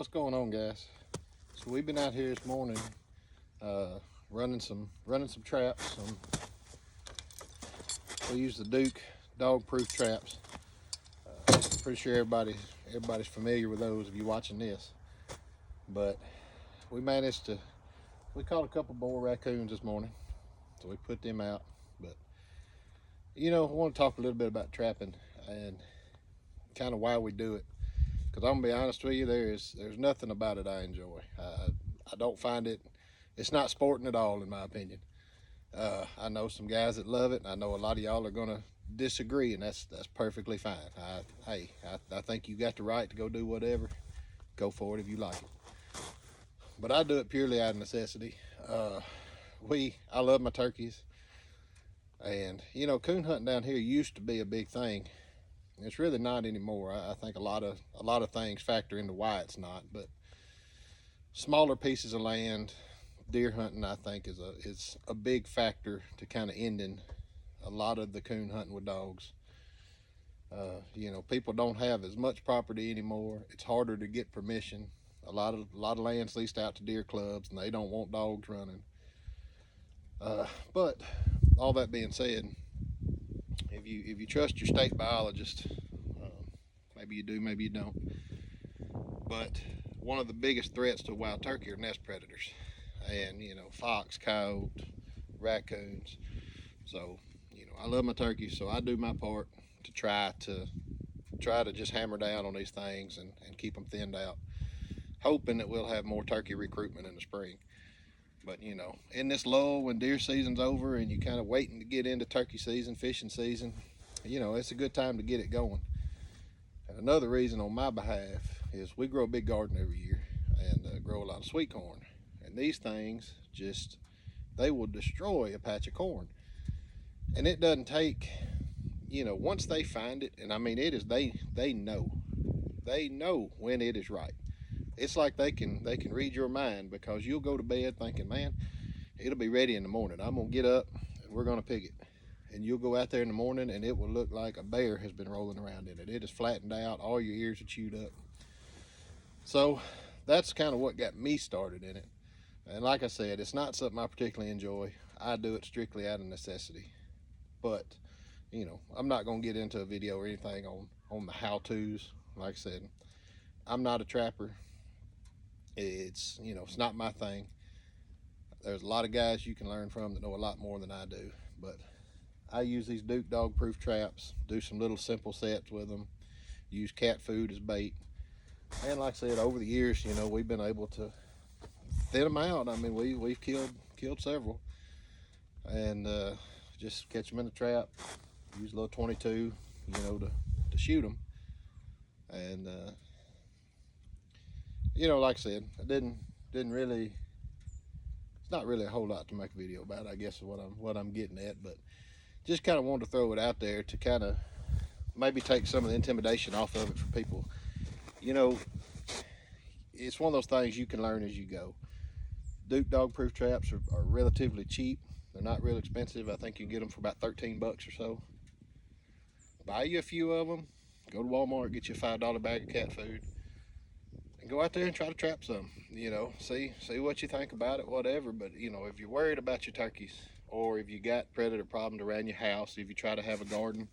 What's going on, guys? So we've been out here this morning running some traps. We use the Duke dog proof traps. Pretty sure everybody's familiar with those if you're watching this. But we caught a couple more raccoons this morning, so we put them out. But I want to talk a little bit about trapping and kind of why we do it. Because I'm gonna be honest with you, there's nothing about it I enjoy. I don't find it's not sporting at all, in my opinion. I know some guys that love it, and I know a lot of y'all are gonna disagree, and that's perfectly fine. I think you got the right to go do whatever. Go for it if you like it. But I do it purely out of necessity. I love my turkeys, and coon hunting down here used to be a big thing. It's really not anymore. I think a lot of things factor into why it's not, but smaller pieces of land, deer hunting, I think is a big factor to kind of ending a lot of the coon hunting with dogs. People don't have as much property anymore. It's harder to get permission. A lot of land's leased out to deer clubs, and they don't want dogs running. But all that being said, if you trust your state biologist, maybe you do, maybe you don't. But one of the biggest threats to wild turkey are nest predators, and fox, coyote, raccoons. So I love my turkeys, so I do my part to try to just hammer down on these things and keep them thinned out, hoping that we'll have more turkey recruitment in the spring. But in this lull when deer season's over and you're kind of waiting to get into turkey season, fishing season, it's a good time to get it going. And another reason on my behalf is we grow a big garden every year and grow a lot of sweet corn. And these things they will destroy a patch of corn. And it doesn't take, once they find it, and I mean it is, they know when it is right. It's like they can read your mind, because you'll go to bed thinking, man, it'll be ready in the morning. I'm gonna get up and we're gonna pick it. And you'll go out there in the morning and it will look like a bear has been rolling around in it. It is flattened out, all your ears are chewed up. So that's kind of what got me started in it. And like I said, it's not something I particularly enjoy. I do it strictly out of necessity. But I'm not gonna get into a video or anything on the how-tos. Like I said, I'm not a trapper. It's not my thing. There's a lot of guys you can learn from that know a lot more than I do, but I use these Duke dog proof traps, do some little simple sets with them, use cat food as bait, and like I said, over the years we've been able to thin them out. I mean, we've killed several, and just catch them in the trap, use a little 22 to shoot them. And like I said, I didn't really, it's not really a whole lot to make a video about, I guess is what I'm getting at, but just kind of wanted to throw it out there to kind of maybe take some of the intimidation off of it for people. It's one of those things you can learn as you go. Duke dog proof traps are relatively cheap. They're not real expensive. I think you can get them for about 13 bucks or so. Buy you a few of them, go to Walmart, get you a $5 bag of cat food, and go out there and try to trap some. See what you think about it, whatever. But if you're worried about your turkeys, or if you got predator problems around your house, if you try to have a garden,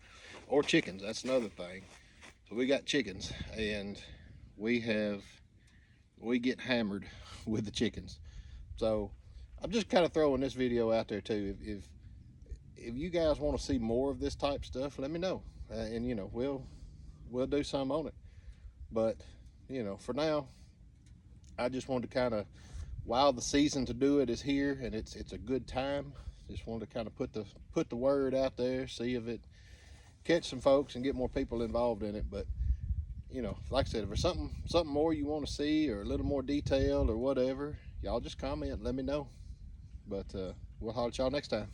or chickens, that's another thing. So we got chickens, and we get hammered with the chickens. So I'm just kind of throwing this video out there too. If you guys want to see more of this type stuff, let me know, and we'll do some on it. But for now, I just wanted to kind of, while the season to do it is here and it's a good time, just wanted to kind of put the word out there, see if it catch some folks and get more people involved in it. But like I said, if there's something more you want to see, or a little more detail or whatever, y'all just comment, let me know. But we'll holler at y'all next time.